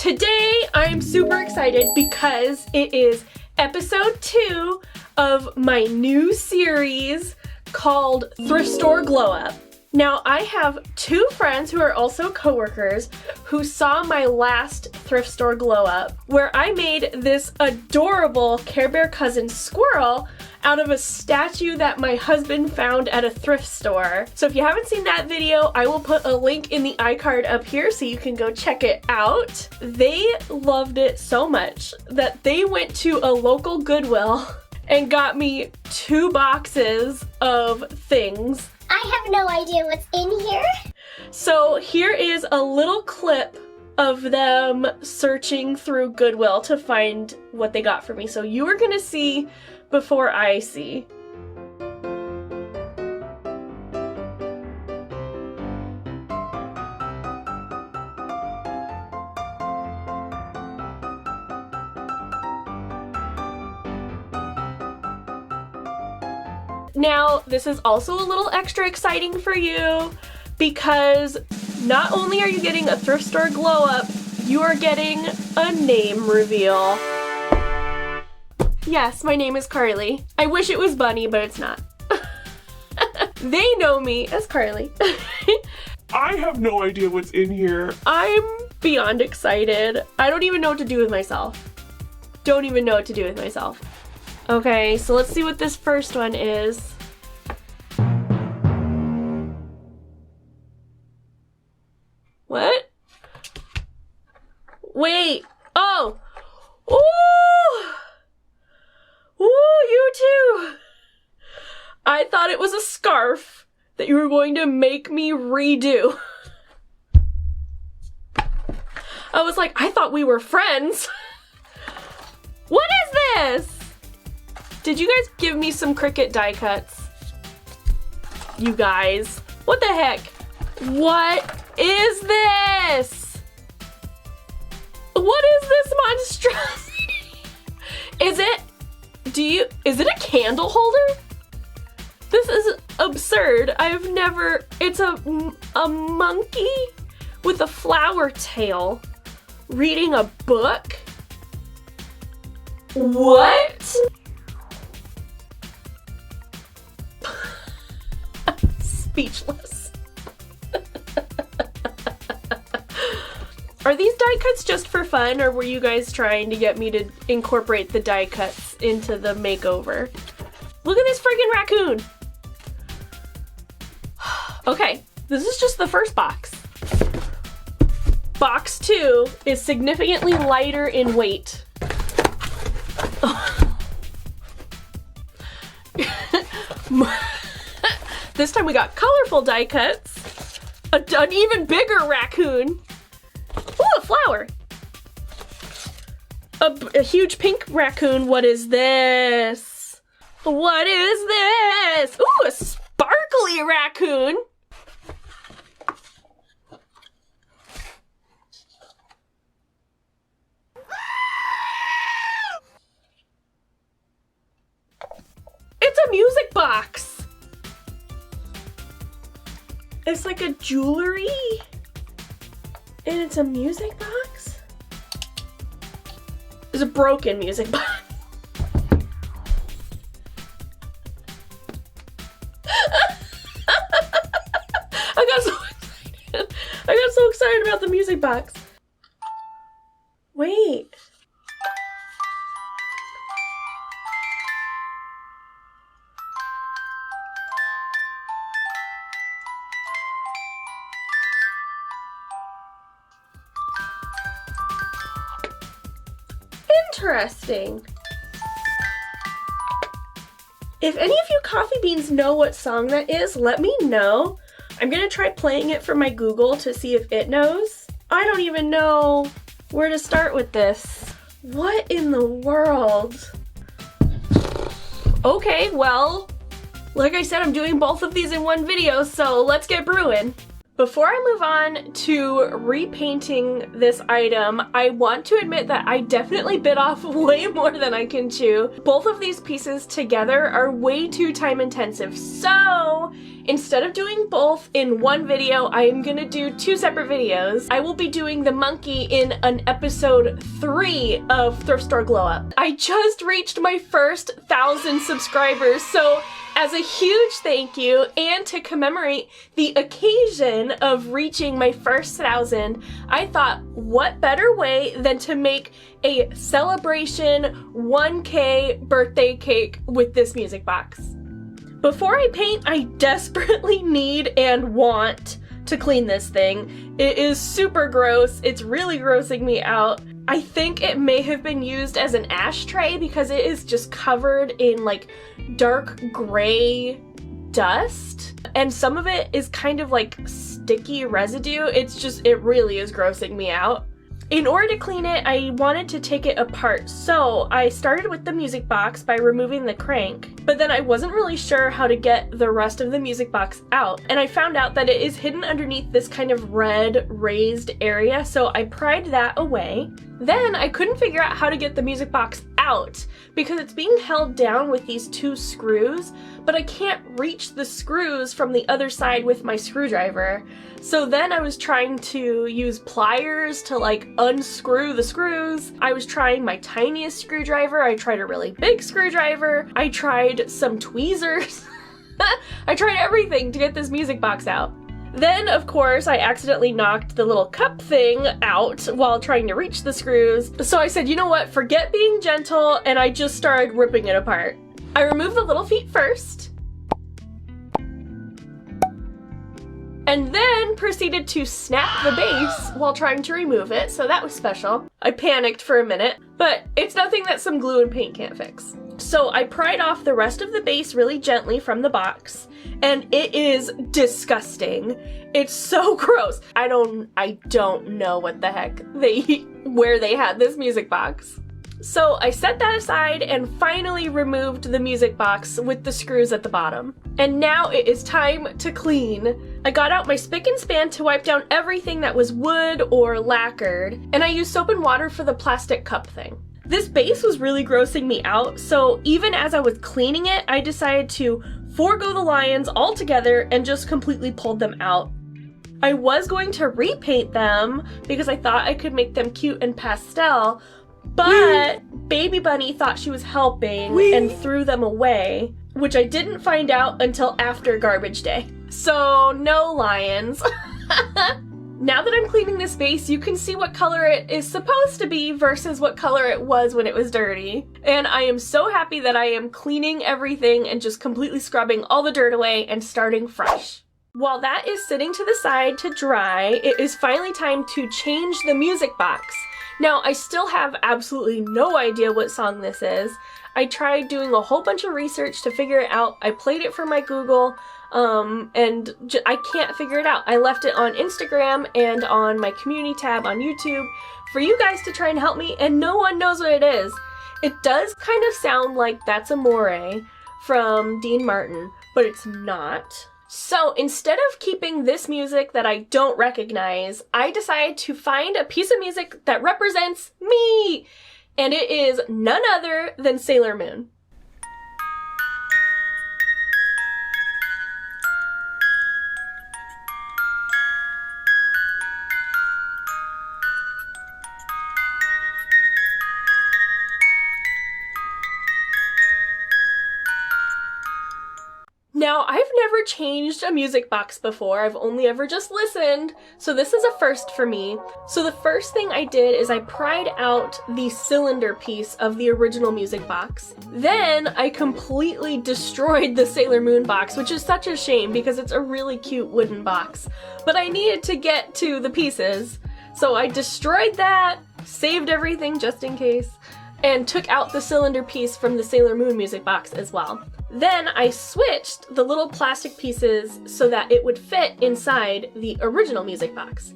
Today I'm super excited because it is episode 2 of my new series called Thrift Store Glow. Now I have 2 friends who are also coworkers who saw my last Thrift Store Glow where I made this adorable Care Bear cousin squirrel out of a statue that my husband found at a thrift store. So if you haven't seen that video, I will put a link in the iCard up here so you can go check it out. They loved it so much that they went to a local Goodwill and got me 2 boxes of things. I have no idea what's in here. So here is a little clip of them searching through Goodwill to find what they got for me. So you are gonna see before I see. Now, this is also a little extra exciting for you because not only are you getting a Thrift Store Glow Up, you are getting a name reveal. Yes, my name is Carly. I wish it was Bunny, but it's not. They know me as Carly. I have no idea what's in here. I'm beyond excited. I don't even know what to do with myself. Don't even know what to do with myself. Okay, so let's see what this first one is. What? Wait. Oh. Ooh. Ooh, you too. I thought it was a scarf that you were going to make me redo. I was like, I thought we were friends. What is this? Did you guys give me some Cricut die cuts? You guys, what the heck? What is this? What is this monstrosity? Is it a candle holder? This is absurd. It's a monkey with a flower tail reading a book? What? Speechless. Are these die cuts just for fun, or were you guys trying to get me to incorporate the die cuts into the makeover? Look at this friggin' raccoon. Okay, this is just the first box. Box 2 is significantly lighter in weight. This time we got colorful die cuts, an even bigger raccoon. Ooh, a flower. A huge pink raccoon. What is this? What is this? Ooh, a sparkly raccoon. It's a music box. It's like a jewelry. And it's a music box? It's a broken music box. I got so excited. I got so excited about the music box. Wait. Interesting. If any of you coffee beans know what song that is, let me know. I'm gonna try playing it for my Google to see if it knows. I don't even know where to start with this. What in the world? Okay, well, like I said, I'm doing both of these in one video, so let's get brewing. Before I move on to repainting this item, I want to admit that I definitely bit off way more than I can chew. Both of these pieces together are way too time intensive, so instead of doing both in one video, I am gonna do 2 separate videos. I will be doing the monkey in an episode 3 of Thrift Store Glow Up. I just reached my first 1,000 subscribers, so as a huge thank you and to commemorate the occasion of reaching my first 1,000, I thought what better way than to make a celebration 1K birthday cake with this music box. Before I paint, I desperately need and want to clean this thing. It is super gross. It's really grossing me out. I think it may have been used as an ashtray because it is just covered in like dark gray dust, and some of it is kind of like sticky residue. It really is grossing me out. In order to clean it, I wanted to take it apart, so I started with the music box by removing the crank, but then I wasn't really sure how to get the rest of the music box out, and I found out that it is hidden underneath this kind of red raised area, so I pried that away. Then I couldn't figure out how to get the music box out because it's being held down with these 2 screws, but I can't reach the screws from the other side with my screwdriver. So then I was trying to use pliers to like unscrew the screws. I was trying my tiniest screwdriver. I tried a really big screwdriver. I tried some tweezers. I tried everything to get this music box out. Then, of course, I accidentally knocked the little cup thing out while trying to reach the screws. So I said, you know what, forget being gentle, and I just started ripping it apart. I removed the little feet first, and then proceeded to snap the base while trying to remove it, so that was special. I panicked for a minute, but it's nothing that some glue and paint can't fix. So I pried off the rest of the base really gently from the box, and it is disgusting. It's so gross. I don't know what the heck where they had this music box. So I set that aside and finally removed the music box with the screws at the bottom. And now it is time to clean. I got out my spick and span to wipe down everything that was wood or lacquered, and I used soap and water for the plastic cup thing. This base was really grossing me out, so even as I was cleaning it, I decided to forego the lions altogether and just completely pulled them out. I was going to repaint them because I thought I could make them cute and pastel, but Baby Bunny thought she was helping and threw them away, which I didn't find out until after garbage day. So no lions. Now that I'm cleaning this base, you can see what color it is supposed to be versus what color it was when it was dirty. And I am so happy that I am cleaning everything and just completely scrubbing all the dirt away and starting fresh. While that is sitting to the side to dry, it is finally time to change the music box. Now, I still have absolutely no idea what song this is. I tried doing a whole bunch of research to figure it out. I played it for my Google, and I can't figure it out. I left it on Instagram and on my community tab on YouTube for you guys to try and help me, and no one knows what it is. It does kind of sound like That's Amore from Dean Martin, but it's not. So instead of keeping this music that I don't recognize, I decided to find a piece of music that represents me, and it is none other than Sailor Moon. Now, I've never changed a music box before. I've only ever just listened, so this is a first for me. So the first thing I did is I pried out the cylinder piece of the original music box. Then I completely destroyed the Sailor Moon box, which is such a shame because it's a really cute wooden box. But I needed to get to the pieces, so I destroyed that, saved everything just in case, and took out the cylinder piece from the Sailor Moon music box as well. Then I switched the little plastic pieces so that it would fit inside the original music box.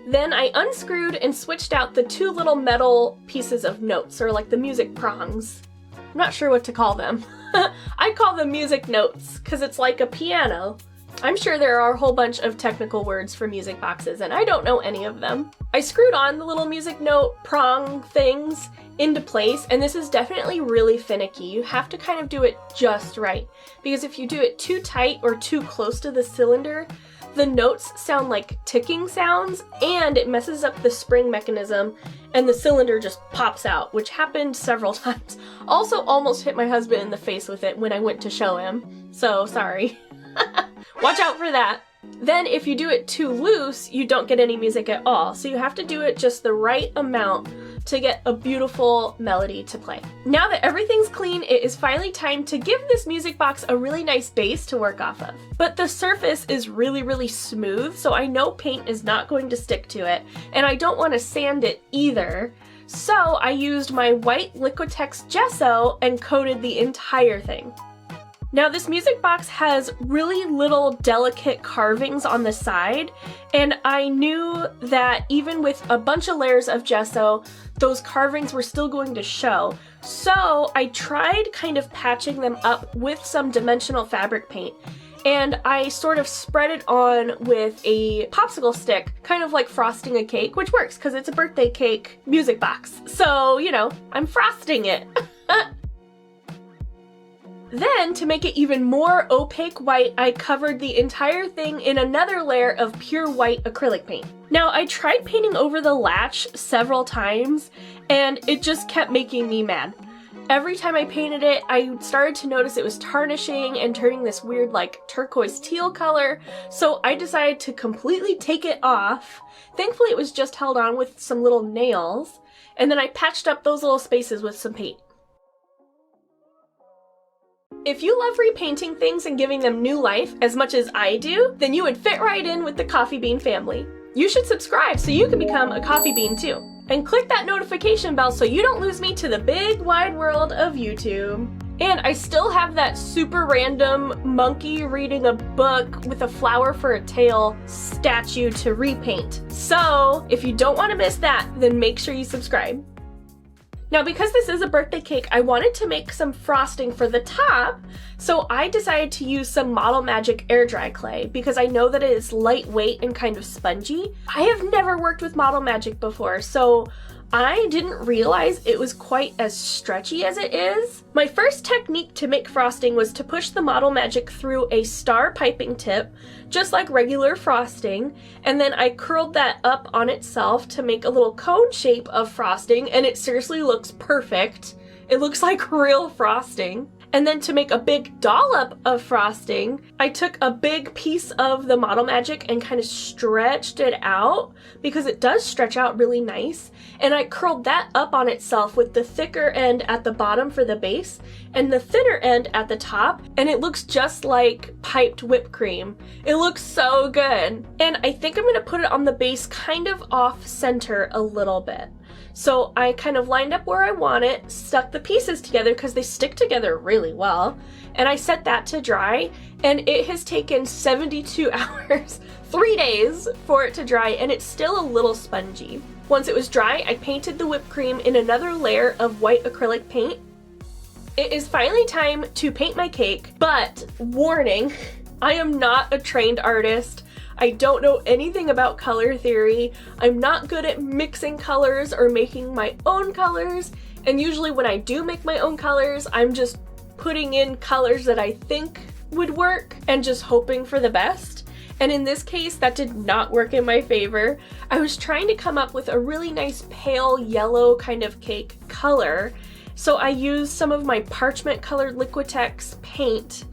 Then I unscrewed and switched out the two little metal pieces of notes, or like the music prongs. I'm not sure what to call them. I call them music notes because it's like a piano. I'm sure there are a whole bunch of technical words for music boxes, and I don't know any of them. I screwed on the little music note prong things into place, and this is definitely really finicky. You have to kind of do it just right, because if you do it too tight or too close to the cylinder, the notes sound like ticking sounds, and it messes up the spring mechanism, and the cylinder just pops out, which happened several times. Also almost hit my husband in the face with it when I went to show him, so sorry. Watch out for that. Then if you do it too loose, you don't get any music at all, so you have to do it just the right amount to get a beautiful melody to play. Now that everything's clean, it is finally time to give this music box a really nice base to work off of. But the surface is really smooth, so I know paint is not going to stick to it, and I don't want to sand it either. So I used my white Liquitex gesso and coated the entire thing. Now this music box has really little delicate carvings on the side, and I knew that even with a bunch of layers of gesso, those carvings were still going to show. So I tried kind of patching them up with some dimensional fabric paint, and I sort of spread it on with a popsicle stick, kind of like frosting a cake, which works because it's a birthday cake music box. So, you know, I'm frosting it. Then, to make it even more opaque white, I covered the entire thing in another layer of pure white acrylic paint. Now, I tried painting over the latch several times, and it just kept making me mad. Every time I painted it, I started to notice it was tarnishing and turning this weird, like, turquoise teal color, so I decided to completely take it off. Thankfully, it was just held on with some little nails, and then I patched up those little spaces with some paint. If you love repainting things and giving them new life as much as I do, then you would fit right in with the Coffee Bean family. You should subscribe so you can become a Coffee Bean too. And click that notification bell so you don't lose me to the big wide world of YouTube. And I still have that super random monkey reading a book with a flower for a tail statue to repaint. So if you don't want to miss that, then make sure you subscribe. Now, because this is a birthday cake, I wanted to make some frosting for the top, so I decided to use some Model Magic air dry clay because I know that it is lightweight and kind of spongy. I have never worked with Model Magic before, so I didn't realize it was quite as stretchy as it is. My first technique to make frosting was to push the Model Magic through a star piping tip, just like regular frosting, and then I curled that up on itself to make a little cone shape of frosting, and it seriously looks perfect. It looks like real frosting. And then to make a big dollop of frosting, I took a big piece of the Model Magic and kind of stretched it out because it does stretch out really nice. And I curled that up on itself with the thicker end at the bottom for the base and the thinner end at the top. And it looks just like piped whipped cream. It looks so good. And I think I'm gonna put it on the base kind of off center a little bit. So I kind of lined up where I want it, stuck the pieces together because they stick together really well, and I set that to dry, and it has taken 72 hours, 3 days for it to dry, and it's still a little spongy. Once it was dry, I painted the whipped cream in another layer of white acrylic paint. It is finally time to paint my cake, but warning, I am not a trained artist. I don't know anything about color theory. I'm not good at mixing colors or making my own colors, and usually when I do make my own colors, I'm just putting in colors that I think would work and just hoping for the best. And in this case, that did not work in my favor. I was trying to come up with a really nice pale yellow kind of cake color, so I used some of my parchment colored Liquitex paint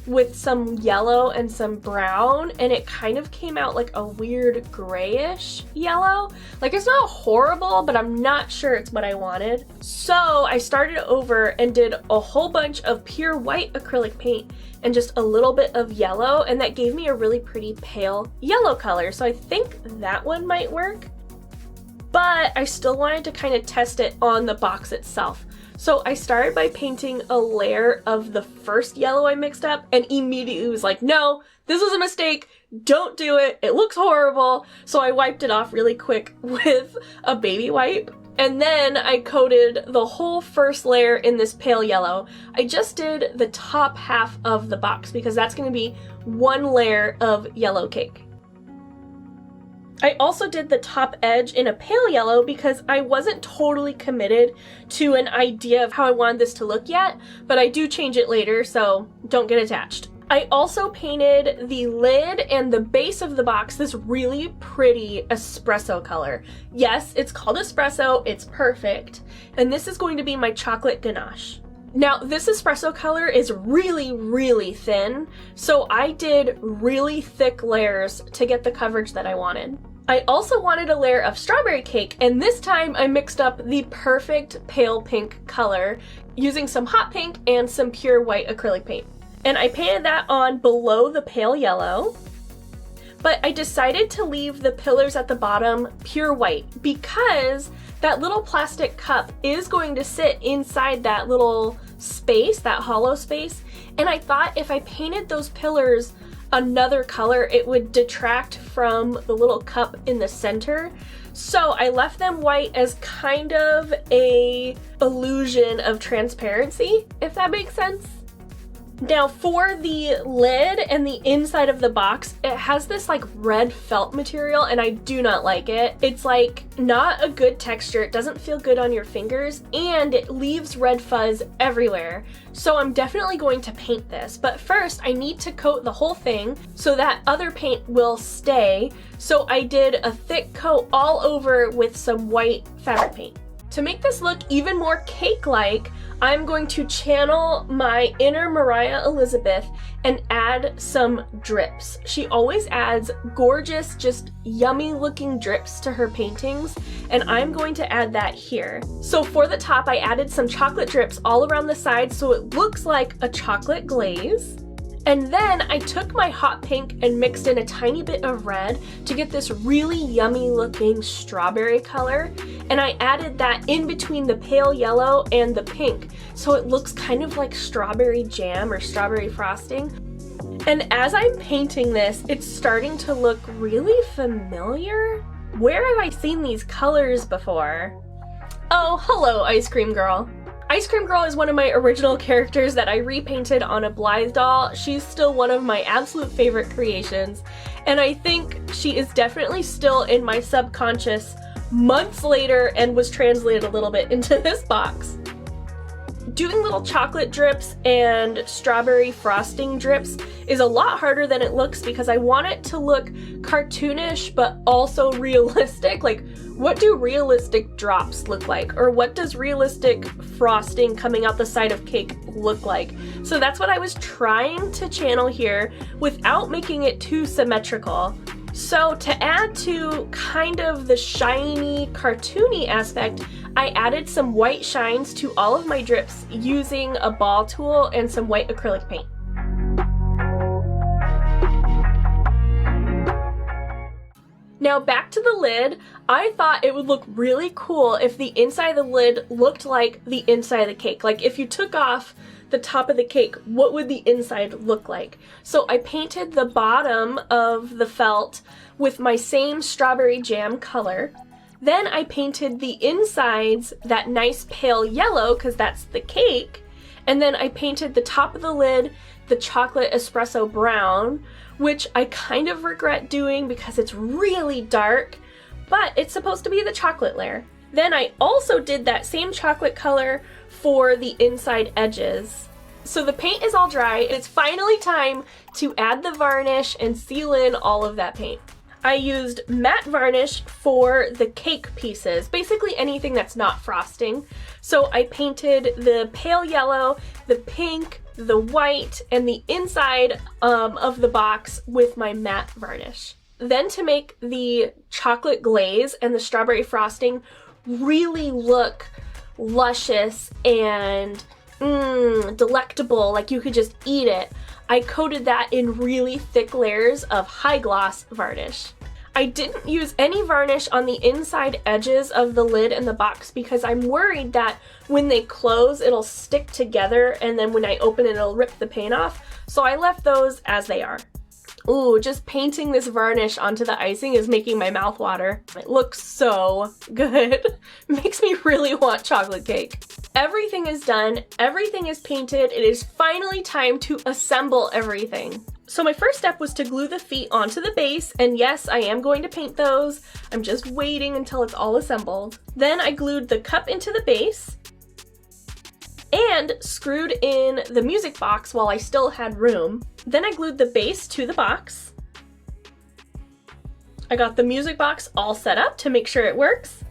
with some yellow and some brown, and it kind of came out like a weird grayish yellow. Like, it's not horrible, but I'm not sure it's what I wanted. So I started over and did a whole bunch of pure white acrylic paint and just a little bit of yellow, and that gave me a really pretty pale yellow color. So I think that one might work, but I still wanted to kind of test it on the box itself. So I started by painting a layer of the first yellow I mixed up and immediately was like, no, this was a mistake, don't do it looks horrible. So I wiped it off really quick with a baby wipe. And then I coated the whole first layer in this pale yellow. I just did the top half of the box because that's going to be one layer of yellow cake. I also did the top edge in a pale yellow because I wasn't totally committed to an idea of how I wanted this to look yet, but I do change it later, so don't get attached. I also painted the lid and the base of the box this really pretty espresso color. Yes, it's called espresso, it's perfect. And this is going to be my chocolate ganache. Now, this espresso color is really, really thin, so I did really thick layers to get the coverage that I wanted. I also wanted a layer of strawberry cake, and this time I mixed up the perfect pale pink color using some hot pink and some pure white acrylic paint. And I painted that on below the pale yellow, but I decided to leave the pillars at the bottom pure white because that little plastic cup is going to sit inside that little space, that hollow space, and I thought if I painted those pillars another color, it would detract from the little cup in the center. So I left them white as kind of a illusion of transparency, if that makes sense. Now for the lid and the inside of the box, it has this like red felt material and I do not like it. It's like not a good texture, it doesn't feel good on your fingers, and it leaves red fuzz everywhere. So I'm definitely going to paint this, but first I need to coat the whole thing so that other paint will stay. So I did a thick coat all over with some white fabric paint. To make this look even more cake-like, I'm going to channel my inner Mariah Elizabeth and add some drips. She always adds gorgeous, just yummy looking drips to her paintings, and I'm going to add that here. So for the top, I added some chocolate drips all around the side so it looks like a chocolate glaze. And then I took my hot pink and mixed in a tiny bit of red to get this really yummy looking strawberry color. And I added that in between the pale yellow and the pink, so it looks kind of like strawberry jam or strawberry frosting. And as I'm painting this, it's starting to look really familiar. Where have I seen these colors before? Oh, hello, Ice Cream Girl. Ice Cream Girl is one of my original characters that I repainted on a Blythe doll. She's still one of my absolute favorite creations, and I think she is definitely still in my subconscious months later and was translated a little bit into this box. Doing little chocolate drips and strawberry frosting drips is a lot harder than it looks because I want it to look cartoonish but also realistic. Like, what do realistic drops look like? Or what does realistic frosting coming out the side of cake look like? So that's what I was trying to channel here without making it too symmetrical. So to add to kind of the shiny, cartoony aspect, I added some white shines to all of my drips using a ball tool and some white acrylic paint. Now back to the lid, I thought it would look really cool if the inside of the lid looked like the inside of the cake. Like if you took off the top of the cake, what would the inside look like? So I painted the bottom of the felt with my same strawberry jam color. Then I painted the insides that nice pale yellow because that's the cake. And then I painted the top of the lid the chocolate espresso brown, which I kind of regret doing because it's really dark, but it's supposed to be the chocolate layer. Then I also did that same chocolate color for the inside edges. So the paint is all dry, and it's finally time to add the varnish and seal in all of that paint. I used matte varnish for the cake pieces, basically anything that's not frosting. So I painted the pale yellow, the pink, the white, and the inside of the box with my matte varnish. Then to make the chocolate glaze and the strawberry frosting really look luscious and delectable, like you could just eat it, I coated that in really thick layers of high gloss varnish. I didn't use any varnish on the inside edges of the lid and the box because I'm worried that when they close it'll stick together and then when I open it it'll rip the paint off, so I left those as they are. Ooh, just painting this varnish onto the icing is making my mouth water. It looks so good. Makes me really want chocolate cake. Everything is done, everything is painted. It is finally time to assemble everything. So my first step was to glue the feet onto the base, and yes, I am going to paint those. I'm just waiting until it's all assembled. Then I glued the cup into the base and screwed in the music box while I still had room. Then I glued the base to the box. I got the music box all set up to make sure it works.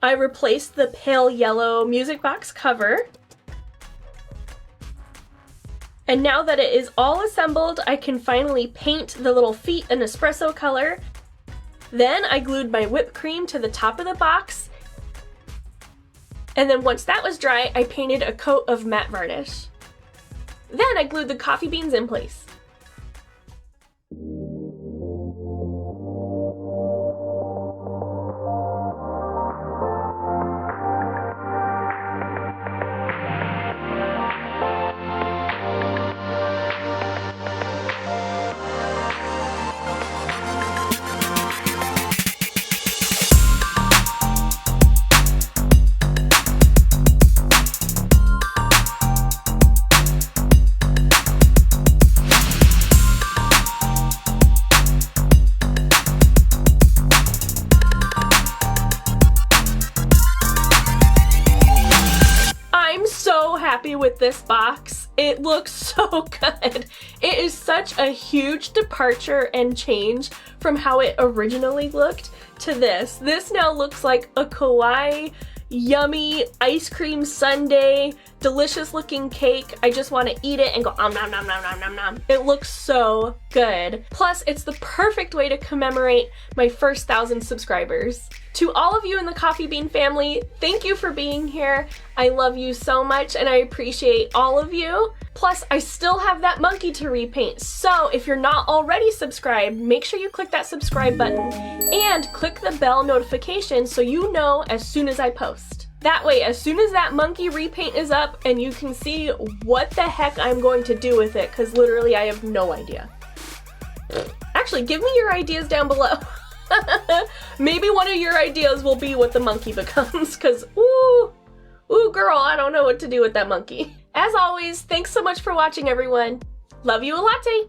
I replaced the pale yellow music box cover. And now that it is all assembled, I can finally paint the little feet an espresso color. Then I glued my whipped cream to the top of the box. And then once that was dry, I painted a coat of matte varnish. Then I glued the coffee beans in place. Happy with this box. It looks so good. It is such a huge departure and change from how it originally looked to this. This now looks like a kawaii, yummy ice cream sundae, delicious looking cake. I just want to eat it and go nom nom nom nom nom nom nom. It looks so good. Plus, it's the perfect way to commemorate my first 1,000 subscribers. To all of you in the Coffee Bean family, thank you for being here. I love you so much and I appreciate all of you. Plus, I still have that monkey to repaint. So if you're not already subscribed, make sure you click that subscribe button and click the bell notification so you know as soon as I post. That way, as soon as that monkey repaint is up and you can see what the heck I'm going to do with it, because literally I have no idea. Actually, give me your ideas down below. Maybe one of your ideas will be what the monkey becomes, because ooh girl, I don't know what to do with that monkey. As always, thanks so much for watching, everyone. Love you a latte.